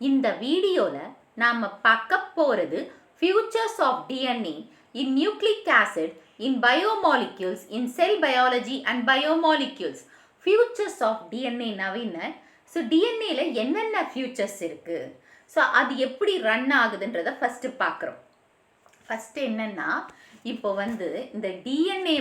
இந்த வீடியோவில் நாம் பார்க்க போகிறது features of DNA in nucleic acid in biomolecules in cell biology and biomolecules. Features of DNA நவீன. ஸோ டிஎன்ஏல என்னென்ன ஃபியூச்சர்ஸ் இருக்குது, ஸோ அது எப்படி ரன் ஆகுதுன்றதை ஃபஸ்ட்டு பார்க்குறோம். ஃபஸ்ட்டு என்னென்னா, இப்போ இந்த டிஎன்ஏ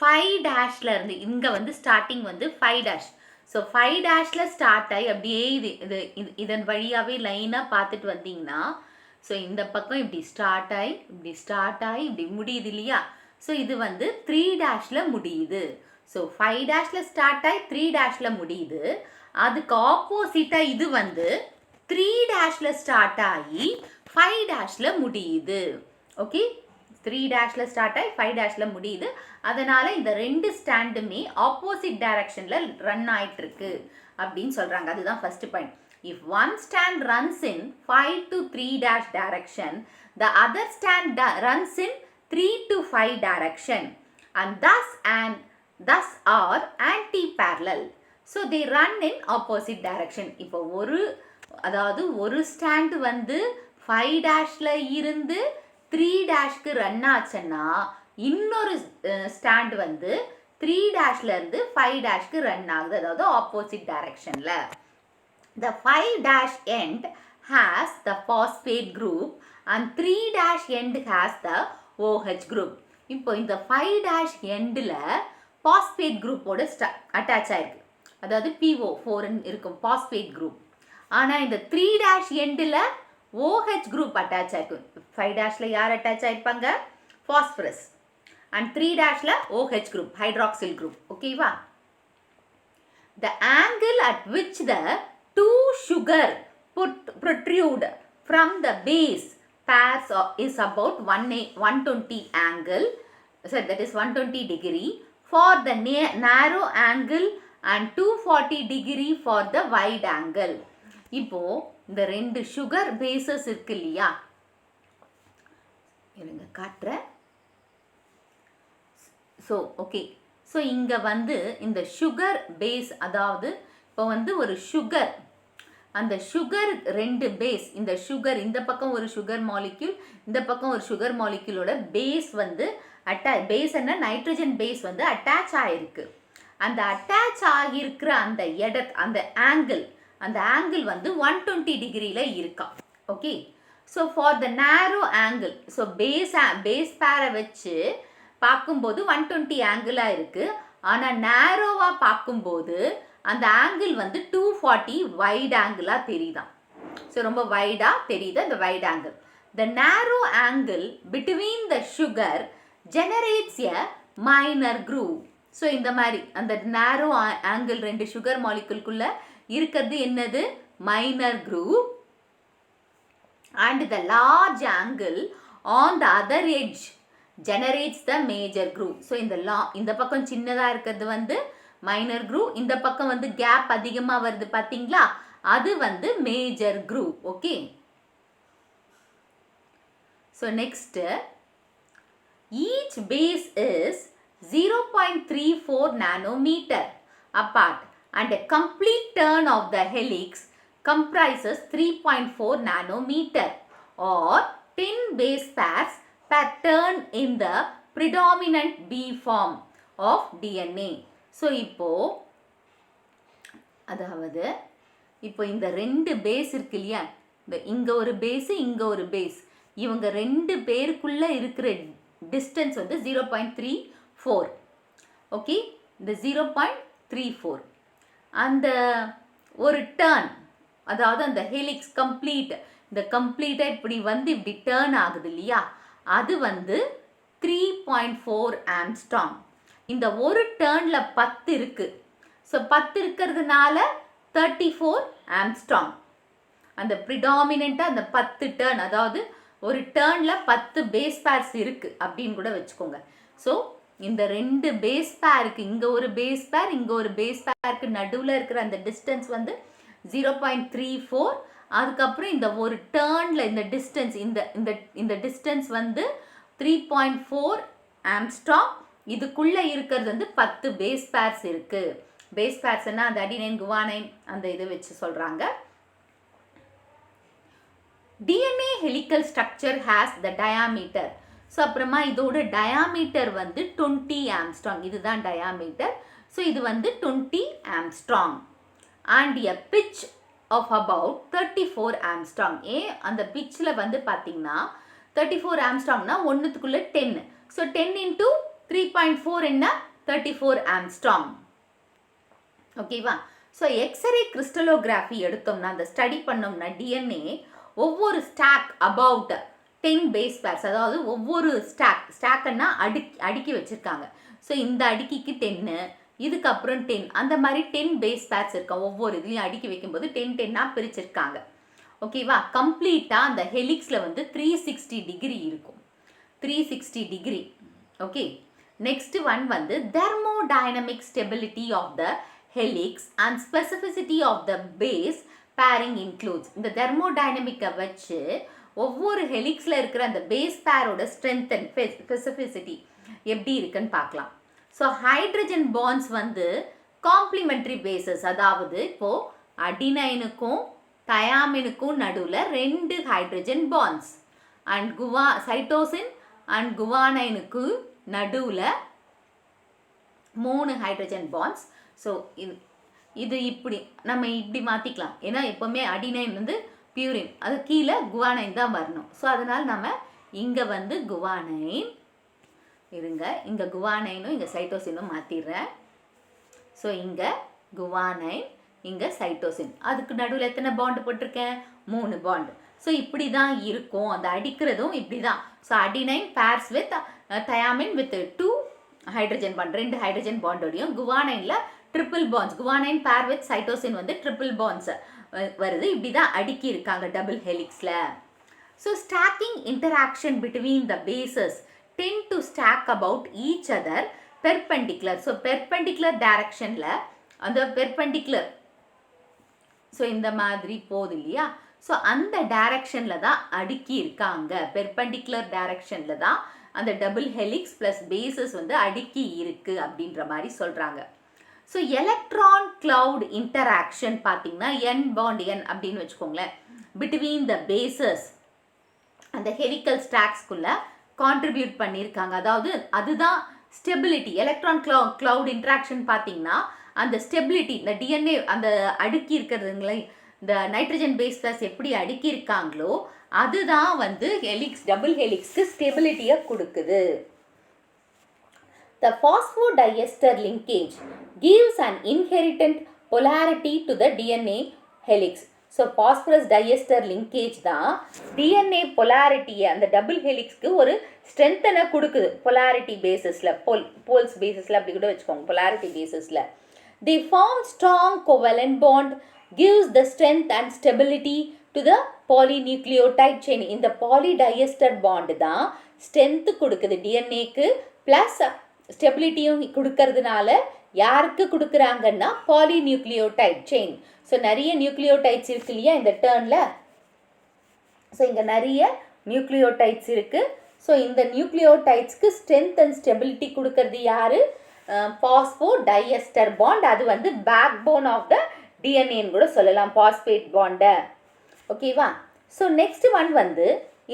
5' இங்கே ஸ்டார்டிங் 5'. ஸோ 5' ஸ்டார்ட் ஆகி அப்படியே இதன் வழியாகவே லைனாக பார்த்துட்டு வந்தீங்கன்னா, ஸோ இந்த பக்கம் இப்படி ஸ்டார்ட் ஆகி இப்படி முடியுது இல்லையா. ஸோ இது 3' முடியுது. ஸோ 5' ஸ்டார்ட் ஆகி 3' முடியுது. அதுக்கு ஆப்போசிட்டாக இது 3' ஸ்டார்ட் ஆகி 5' முடியுது. ஓகே, 3' ஸ்டார்ட் ஆகி 5' முடியுது. அதனால் இந்த ரெண்டு ஸ்டாண்டுமே ஆப்போசிட் டைரக்ஷனில் ரன் ஆகிட்டுருக்கு அப்படின்னு சொல்கிறாங்க. அதுதான் first point. If one stand runs in 5 to 3' direction, the other stand runs in 3 to 5 direction, and thus are anti-parallel. So they run in opposite direction. இப்போ ஒரு ஸ்டாண்ட் 5' இருந்து 3' ரன் ஆச்சுன்னா, இன்னொரு ஸ்டாண்ட் 3' இருந்து 5' ரன் ஆகுது, அதாவது ஆப்போசிட் டைரக்ஷனில். The 5' end has the phosphate group and 3' end has the OH group. இப்போ இந்த 5' எண்டில் phosphate குரூப்போட அட்டாச் ஆயிருக்கு, அதாவது PO4 இருக்கும் phosphate குரூப். ஆனால் இந்த 3' எண்டில் OH குரூப் அட்டாச் ஆயிருக்கு. 5' யார் அட்டாச் ஆயிருப்பாங்க? phosphorus. and 3' OH group, hydroxyl group. ஓகேவா? The angle at which the two sugar protrude from the base pairs is about 120 angle. So that is 120 degree for the narrow angle and 240 degree for the wide angle. இப்போ இந்த ரெண்டு sugar bases இருக்கு இல்லையா, இருங்க காட்டுறேன். So okay, so இங்கே இந்த sugar base, அதாவது இப்போ ஒரு சுகர், அந்த சுகர் ரெண்டு பேஸ், இந்த சுகர் இந்த பக்கம் ஒரு சுகர் மாலிக்யூல், இந்த பக்கம் ஒரு சுகர் மாலிக்யூலோட பேஸ் பேஸ் என்ன, நைட்ரஜன் பேஸ் அட்டாச் ஆகிருக்கு. அந்த அட்டாச் ஆகியிருக்கிற அந்த அந்த ஆங்கிள் 120 டிகிரியில் இருக்கா. ஓகே, ஸோ ஃபார் த நேரோ ஆங்கிள், ஸோ பேஸ் பேரை வச்சு பார்க்கும்போது 120 ஆங்கிளாக இருக்குது. ஆனால் நேரோவாக பார்க்கும்போது அந்த ஆங்கிள் 240 வைட் ஆங்கிளாக தெரியுதான். ஸோ ரொம்ப வைடாக தெரியுது அந்த வைட் ஆங்கிள். த நேரோ angle between the sugar generates a minor groove. So இந்த மாதிரி அந்த நேரோ ஆங்கிள் ரெண்டு சுகர் மாலிகுல்குள்ளே இருக்கிறது என்னது? Minor groove. And the large angle on the other edge generates the major groove. So இந்த பக்கம் சின்னதாக இருக்கிறது மைனர் குரூவ், இந்த பக்கம் கேப் அதிகமாக வருது பார்த்தீங்களா, அது major groove. Okay, so next, each base is 0.34 nanometer apart and a complete turn of the helix comprises 3.4 nanometer or 10 base pairs per turn in the predominant B form of DNA. So இப்போ இந்த ரெண்டு base இருக்கு இல்லையா, இங்கே ஒரு base இங்கே ஒரு base, இவங்க ரெண்டு பேருக்குள்ளே இருக்கிற டிஸ்டன்ஸ் 0.34. ஓகே, இந்த 0.34 அந்த ஒரு டர்ன், அதாவது அந்த ஹெலிக்ஸ் கம்ப்ளீட், இந்த கம்ப்ளீட்டாக இப்படி டர்ன் ஆகுது இல்லையா, அது 3.4 ஆம்ஸ்ட்ராங். இந்த ஒரு டர்னில் 10 இருக்குது. ஸோ 10 இருக்கிறதுனால 34 ஆம்ஸ்ட்ராங். அந்த ப்ரிடாமினண்ட்டாக அந்த 10 டர்ன், அதாவது ஒரு டர்னில் 10 பேஸ் பேர்ஸ் இருக்குது அப்படின்னு கூட வச்சுக்கோங்க. ஸோ இந்த ரெண்டு பேஸ் பேருக்கு, இங்கே ஒரு பேஸ் பேர் இங்கே ஒரு பேஸ் பேருக்கு நடுவில் இருக்கிற அந்த டிஸ்டன்ஸ் 0.34. அதுக்கப்புறம் இந்த ஒரு டர்னில் இந்த டிஸ்டன்ஸ், இந்த டிஸ்டன்ஸ் 3.4 ஆம்ஸ்ட்ராங். இதுக்குள்ளே இருக்கிறது 10 பேஸ் பேர்ஸ் இருக்குது. பேஸ் பேர்ஸ்னால் அந்த அடினைன் குவானைன் அந்த இதை வச்சு சொல்கிறாங்க. DNA helical structure has the diameter. So அப்புறமா இதோட diameter வந்து 20 Armstrong. இதுதான் diameter. ஸோ இது வந்து 20 Armstrong. And a pitch of about 34 Armstrong. அந்த pitchல வந்து பார்த்தீங்கன்னா 34 Armstrongனா ஒன்றுத்துக்குள்ள 10. ஸோ 10 into 3.4 என்ன 34 Armstrong. ஓகேவா? ஸோ எக்ஸ்ரே கிறிஸ்டலோகிராஃபி எடுத்தோம்னா அந்த ஸ்டடி பண்ணோம்னா டிஎன்ஏ ஒவ்வொரு ஸ்டாக் அபவுட் 10 பேஸ் பேர்ஸ், அதாவது ஒவ்வொரு ஸ்டாக்குன்னா அடுக்கி வச்சுருக்காங்க. ஸோ இந்த அடுக்கிக்கு 10, இதுக்கப்புறம் 10, அந்த மாதிரி 10 பேஸ் பேர்ஸ் இருக்கும். ஒவ்வொரு இதுலேயும் அடுக்கி வைக்கும்போது 10 பிரிச்சிருக்காங்க. ஓகேவா? கம்ப்ளீட்டாக அந்த ஹெலிக்ஸில் வந்து 360 டிகிரி இருக்கும். 360 டிகிரி. ஓகே, நெக்ஸ்ட் ஒன் வந்து thermodynamic stability of the helix and specificity of the base pairing includes. இந்த தெர்மோடைனமிக்கை வச்சு ஒவ்வொரு ஹெலிக்ஸில் இருக்கிற அந்த பேஸ் பேரோட ஸ்ட்ரென்த் அண்ட் ஸ்பெசிஃபிசிட்டி எப்படி இருக்குன்னு பார்க்கலாம். ஸோ ஹைட்ரஜன் பாண்ட்ஸ் வந்து காம்ப்ளிமெண்ட்ரி பேசஸ், அதாவது இப்போது அடினைனுக்கும் தயாமினுக்கும் நடுவில் 2 hydrogen bonds and cytosine and குவானைனுக்கு நடுவில் 3 ஹைட்ரஜன் பாண்ட்ஸ். ஸோ இது இப்படி நம்ம இப்படி மாற்றிக்கலாம். ஏன்னா எப்போவுமே அடினைன் வந்து பியூரின், அது கீழே குவானைன் தான் வரணும். ஸோ அதனால் நம்ம இங்கே வந்து குவானைன் இருங்க, இங்கே குவானைனும் இங்கே சைட்டோசினும் மாற்றிடுறேன். ஸோ இங்கே குவானைன், இங்கே சைட்டோசின், அதுக்கு நடுவில் எத்தனை பாண்டு போட்டிருக்கேன்? 3 பாண்டு. ஸோ இப்படி தான் இருக்கும். அந்த அடிக்கிறதும் இப்படி தான். So adenine pairs with thymine with 2 hydrogen bond, 2 hydrogen பாண்டோடையும் குவானைனில் triple bonds, guanine pair with cytosine வந்து ட்ரிபிள் பாண்ட்ஸ் வருது. இப்படி தான் அடுக்கி இருக்காங்க டபுள் ஹெலிக்ஸில். So stacking interaction between the bases tend to stack about each other perpendicular. So perpendicular டைரக்ஷனில் அந்த பெர்பெண்டிகுலர், ஸோ இந்த மாதிரி போகுது இல்லையா? ஸோ அந்த டைரக்ஷனில் தான் அடுக்கி இருக்காங்க. பெர்பெண்டிகுலர் டைரக்ஷனில் தான் அந்த டபுள் ஹெலிக்ஸ் ப்ளஸ் பேசஸ் வந்து அடுக்கி இருக்குது அப்படின்ற மாதிரி சொல்கிறாங்க. ஸோ எலக்ட்ரான் கிளவுட் இன்டராக்ஷன் பார்த்தீங்கன்னா என் பாண்ட் என் அப்படின்னு வச்சுக்கோங்களேன், பிட்வீன் த பேசஸ் அந்த ஹெலிக்கல் ஸ்டாக்ஸ்குள்ளே கான்ட்ரிபியூட் பண்ணியிருக்காங்க. அதாவது அதுதான் ஸ்டெபிலிட்டி. எலக்ட்ரான் கிளவுட் இன்ட்ராக்ஷன் பார்த்தீங்கன்னா அந்த ஸ்டெபிலிட்டி, இந்த டிஎன்ஏ அந்த அடுக்கி இருக்கிறதுங்களே, இந்த நைட்ரஜன் பேஸ் ப்ளஸ் எப்படி அடுக்கி இருக்காங்களோ அதுதான் வந்து ஹெலிக்ஸ், டபுள் ஹெலிக்ஸ்க்கு ஸ்டெபிலிட்டியை கொடுக்குது. The phosphodiester linkage gives an inherent polarity to the DNA helix. So phosphorus diester linkage தான் DNA polarity-யை அந்த டபுள் ஹெலிக்ஸ்க்கு ஒரு ஸ்ட்ரென்த்தனை கொடுக்குது. polarity basisல, poles basisல அப்படி கூட வச்சுக்கோங்க, polarity basisல. They form strong covalent bond, gives the strength and stability to the polynucleotide chain. இந்த polydiester bond தான் strength கொடுக்குது டிஎன்ஏக்கு, ப்ளஸ் ஸ்டெபிலிட்டியும் கொடுக்கறதுனால யாருக்கு கொடுக்குறாங்கன்னா பாலிநியூக்ளியோடைட் செயின். ஸோ நிறைய நியூக்ளியோடைட்ஸ் இருக்கு இல்லையா இந்த டேர்னில்? ஸோ இங்கே நிறைய நியூக்ளியோடைட்ஸ் இருக்குது. ஸோ இந்த நியூக்ளியோடைட்ஸ்க்கு ஸ்ட்ரென்த் அண்ட் ஸ்டெபிலிட்டி கொடுக்கறது யார்? Phosphodiester bond. அது வந்து பேக் போன் ஆஃப் த டிஎன்ஏன்னு கூட சொல்லலாம், பாஸ்பேட் பாண்டை. ஓகேவா? ஸோ நெக்ஸ்ட் ஒன் வந்து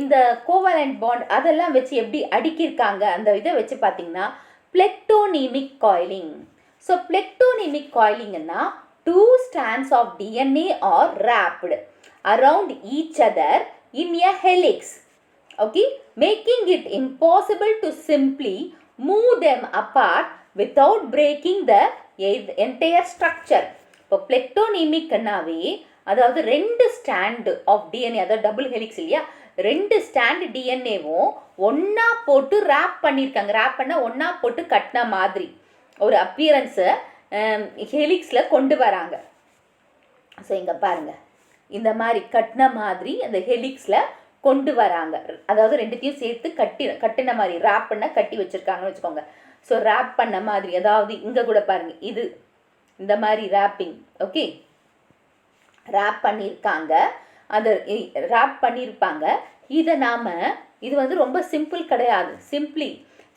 இந்த கோவலண்ட் பாண்ட் அதெல்லாம் வச்சு எப்படி அடுக்கியிருக்காங்க அந்த இதை வச்சு பார்த்தீங்கன்னா plectonemic coiling. So plectonemic coiling na 2 strands of DNA are wrapped around each other in a helix. Okay, making it impossible to simply move them apart without breaking the entire structure. இப்போ plectonemic நாவே அதாவது 2 stand of DNA, அதாவது double helix இல்லையா, 2 stand டிஎன்ஏவும் ஒன்றா போட்டு rape பண்ணியிருக்காங்க. Rape பண்ண ஒன்றா போட்டு கட்டின மாதிரி ஒரு அப்பியரன்ஸை ஹெலிக்ஸில் கொண்டு வராங்க. ஸோ இங்கே பாருங்கள், இந்த மாதிரி கட்டின மாதிரி அந்த ஹெலிக்ஸில் கொண்டு வராங்க. அதாவது ரெண்டுத்தையும் சேர்த்து கட்டின மாதிரி ரேப் பண்ண கட்டி வச்சுருக்காங்கன்னு வச்சுக்கோங்க. ஸோ ரேப் பண்ண மாதிரி, அதாவது இங்கே கூட பாருங்கள், இது இந்த மாதிரி ரேப்பிங். ஓகே, ரேப் பண்ணியிருக்காங்க, அதை ரேப் பண்ணியிருப்பாங்க. இதை நாம், இது வந்து ரொம்ப சிம்பிள் கிடையாது,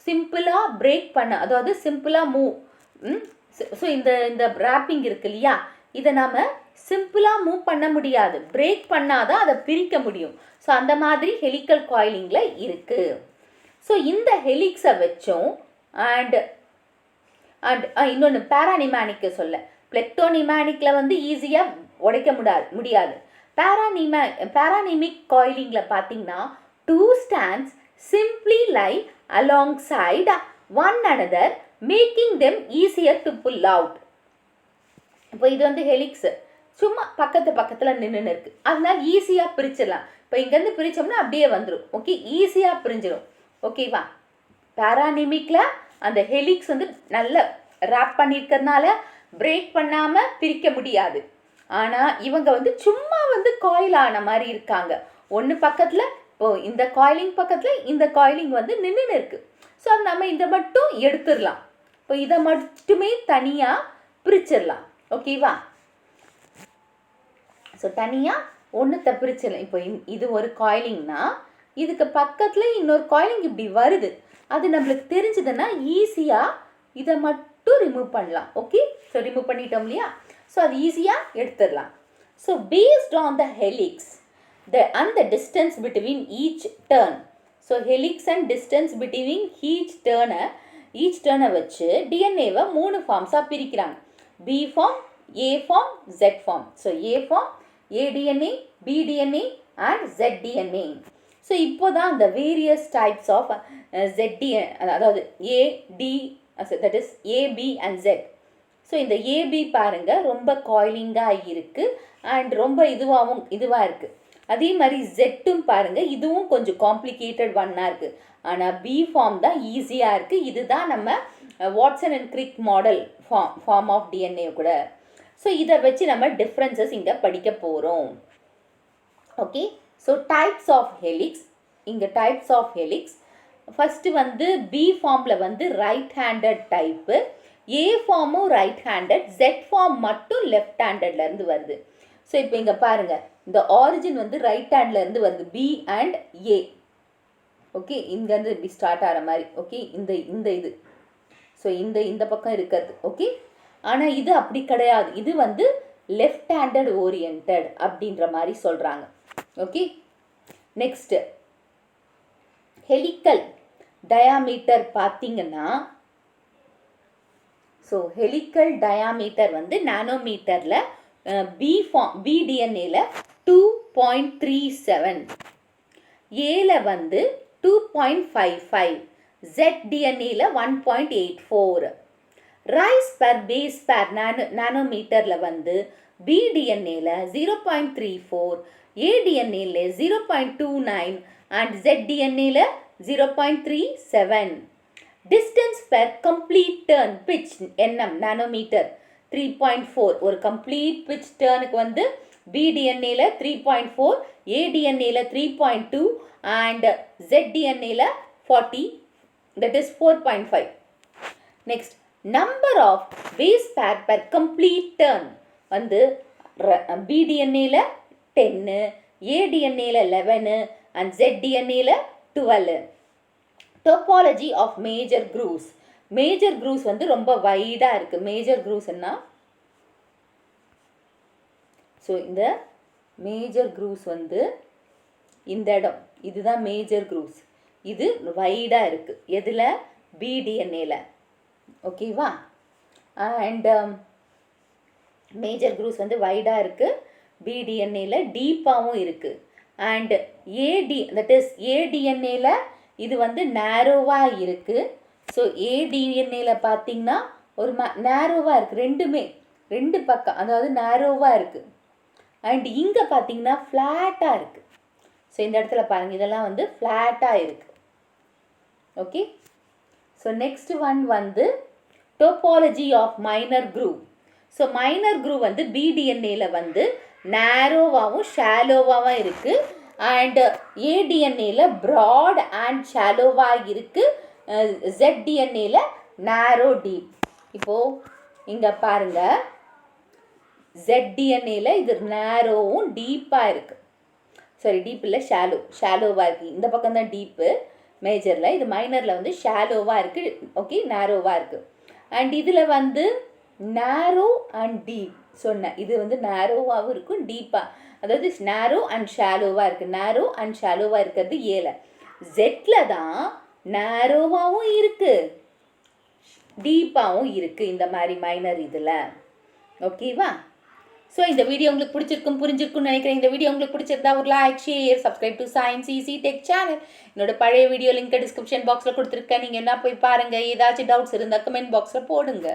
சிம்பிளாக பிரேக் பண்ண, அதாவது சிம்பிளாக மூவ். ஸோ இந்த ரேப்பிங் இருக்கு இல்லையா, இதை நாம் சிம்பிளாக மூவ் பண்ண முடியாது, பிரேக் பண்ணாதான் அதை பிரிக்க முடியும். ஸோ அந்த மாதிரி ஹெலிக்கல் காயிலிங்கில் இருக்குது. ஸோ இந்த ஹெலிக்ஸை வச்சும் அண்ட் இன்னொன்று பேரானிமேனிக்கு சொல்ல, பிளெக்டோனிமேனிக்கில் வந்து ஈஸியாக உடைக்க முடியாது. பேரானிமிக் காயிலிங்கில் பார்த்தீங்கன்னா 2 strands simply lie alongside one another, making them easier to pull out. இப்போ இது வந்து ஹெலிக்ஸு சும்மா பக்கத்தில் நின்று இருக்குது, அதனால ஈஸியாக பிரிச்சிடலாம். இப்போ இங்கேருந்து பிரித்தோம்னா அப்படியே வந்துடும். ஓகே, ஈஸியாக பிரிஞ்சிடும். ஓகேவா? பேரானிமிக்கில் அந்த ஹெலிக்ஸ் வந்து நல்ல ரேப் பண்ணியிருக்கிறதுனால பிரேக் பண்ணாமல் பிரிக்க முடியாது. ஆனால் இவங்க வந்து சும்மா வந்து காயில் ஆன மாதிரி இருக்காங்க. ஒன்று பக்கத்தில், இப்போது இந்த காயிலிங் பக்கத்தில் இந்த காயிலிங் வந்து நின்று இருக்குது. ஸோ அது நம்ம இதை மட்டும் எடுத்துடலாம். இப்போ இதை மட்டுமே தனியாக பிரிச்சிடலாம். ஓகேவா? ஸோ தனியாக ஒன்றுத்தை பிரிச்சிடலாம். இப்போ இது ஒரு காயிலிங்னா இதுக்கு பக்கத்தில் இன்னொரு காயிலிங் இப்படி வருது, அது நம்மளுக்கு தெரிஞ்சதுன்னா ஈஸியாக இதை மட்டும் ரிமூவ் பண்ணலாம். ஓகே, ஸோ ரிமூவ் பண்ணிட்டோம் இல்லையா? ஸோ அது ஈஸியாக எடுத்துடலாம். So based on the helix and the distance between each turn. So helix and distance between each டேர்னை வச்சு டிஎன்ஏவை 3 ஃபார்ம்ஸாக பிரிக்கிறாங்க. B form, A form, Z form. So A form A DNA, B DNA and Z DNA. So இப்போ தான் இந்த various types of அதாவது AD, that is AB and Z. So இந்த ஏபி பாருங்கள் ரொம்ப காயிலிங்காக இருக்குது அண்ட் ரொம்ப இதுவாக இருக்குது. அதே மாதிரி ஜெட்டும் பாருங்கள், இதுவும் கொஞ்சம் காம்ப்ளிகேட்டட் ஒன்னாக இருக்குது. ஆனால் பி ஃபார்ம் தான் ஈஸியாக இருக்குது. இதுதான் நம்ம Watson and Crick model form of DNA கூட. ஸோ இதை வச்சு நம்ம டிஃப்ரென்சஸ் இங்கே படிக்க போகிறோம். Okay, so types of helix. இங்கே டைப்ஸ் ஆஃப் ஹெலிக்ஸ் ஃபஸ்ட்டு வந்து பி ஃபார்மில் வந்து ரைட் ஹேண்டட் டைப்பு, ஏ ஃபார்மும் ரைட் ஹேண்டட், ஜெட் ஃபார்ம் மட்டும் லெஃப்ட் ஹேண்டட்லேருந்து வருது. ஸோ இப்போ இங்கே பாருங்கள், இந்த ஆரிஜின் வந்து ரைட் ஹேண்ட்லேருந்து வருது, பி அண்ட் ஏ. ஓகே, இங்கேருந்து இப்படி ஸ்டார்ட் ஆகிற மாதிரி. ஓகே, இந்த இது ஸோ இந்த பக்கம் இருக்கிறது. ஓகே, ஆனால் இது அப்படி கிடையாது, இது வந்து லெஃப்ட் ஹேண்டட் ஓரியன்டட் அப்படின்ற மாதிரி சொல்கிறாங்க. ஓகே, நெக்ஸ்ட்டு ஹெலிக்கல் டயாமீட்டர் பார்த்தீங்கன்னா, ஸோ ஹெலிக்கல் டயாமீட்டர் வந்து நானோமீட்டரில் பிடிஎன்ஏல 2.37, ஏல வந்து 2.55, ZDNAல 1.84. ரைஸ் பர் பேஸ் பர் நானோமீட்டரில் வந்து பிடிஎன்ஏல 0.34, ஏடிஎன்ஏல 0.29 அண்ட் ZDNAல 0.37. Distance per complete turn pitch nm nanometer 3.4. ஒரு கம்ப்ளீட் பிட்ச் டர்னுக்கு வந்து பிடிஎன்ஏல 3.4, ஏடிஎன்ஏல 3.2 அண்ட் ZDNAல 40, that is 4.5. Next number of base pair per complete turn வந்து பிடிஎன்ஏல 10, ஏடிஎன்ஏல 11 அண்ட் ZDNAல 12. Topology of major grooves. Major grooves வந்து ரொம்ப வைடாக இருக்குது. மேஜர் க்ரூவ்ஸ்னா, ஸோ இந்த மேஜர் க்ரூவ்ஸ் வந்து இந்த இடம், இதுதான் மேஜர் க்ரூவ்ஸ். இது வைடாக இருக்குது. எதில்? பிடிஎன்ஏல. ஓகேவா? அண்ட் மேஜர் க்ரூவ்ஸ் வந்து வைடாக இருக்குது, பிடிஎன்ஏல டீப்பாகவும் இருக்குது. அண்ட் தட் இஸ் ஏடிஎன்ஏல இது வந்து நேரோவாக இருக்குது. ஸோ ஏடிஎன்ஏல பார்த்தீங்கன்னா ஒரு நேரோவாக இருக்குது, ரெண்டு பக்கம், அதாவது நேரோவாக இருக்குது. அண்ட் இங்கே பார்த்தீங்கன்னா ஃப்ளாட்டாக இருக்குது. ஸோ இந்த இடத்துல பாருங்கள், இதெல்லாம் வந்து ஃப்ளாட்டாக இருக்குது. ஓகே, ஸோ நெக்ஸ்ட் ஒன் வந்து topology of minor groove. So minor groove வந்து பிடிஎன்ஏல வந்து நேரோவாகவும் ஷாலோவாகவும் இருக்குது. அண்ட் ஏடிஎன்ஏல ப்ராட் அண்ட் ஷாலோவாக இருக்குது. ZDNAல நேரோ டீப். இப்போது இங்கே பாருங்கள், ZDNAல இது நேரோவும் டீப்பாக இருக்குது. சாரி, டீப் இல்லை, ஷாலோவாக இருக்குது. இந்த பக்கம் தான் டீப்பு மேஜரில், இது மைனரில் வந்து ஷாலோவாக இருக்குது. ஓகே, நேரோவாக இருக்குது. அண்ட் இதில் வந்து நேரோ அண்ட் டீப். ஸோ இது வந்து நேரோவாகவும் இருக்கும் டீப்பாக, அதாவது நேரோ அண்ட் ஷாலோவாக இருக்குது. நேரோ அண்ட் ஷாலோவாக இருக்கிறது ஏல. ஜெட்டில் தான் நேரோவாகவும் இருக்குது டீப்பாகவும் இருக்குது இந்த மாதிரி மைனர் இதில். ஓகேவா? ஸோ இந்த வீடியோ உங்களுக்கு பிடிச்சிருக்கும் புரிஞ்சிருக்கும்னு நினைக்கிறேன். இந்த வீடியோ உங்களுக்கு பிடிச்சிருந்தா ஒரு like, share, subscribe to science easy tech channel. என்னோட பழைய வீடியோ லிங்க் டிஸ்கிரிப்ஷன் பாக்ஸில் கொடுத்துருக்கேன். நீங்கள் என்ன போய் பாருங்கள். ஏதாச்சும் டவுட்ஸ் இருந்தால் கமெண்ட் பாக்ஸில் போடுங்க.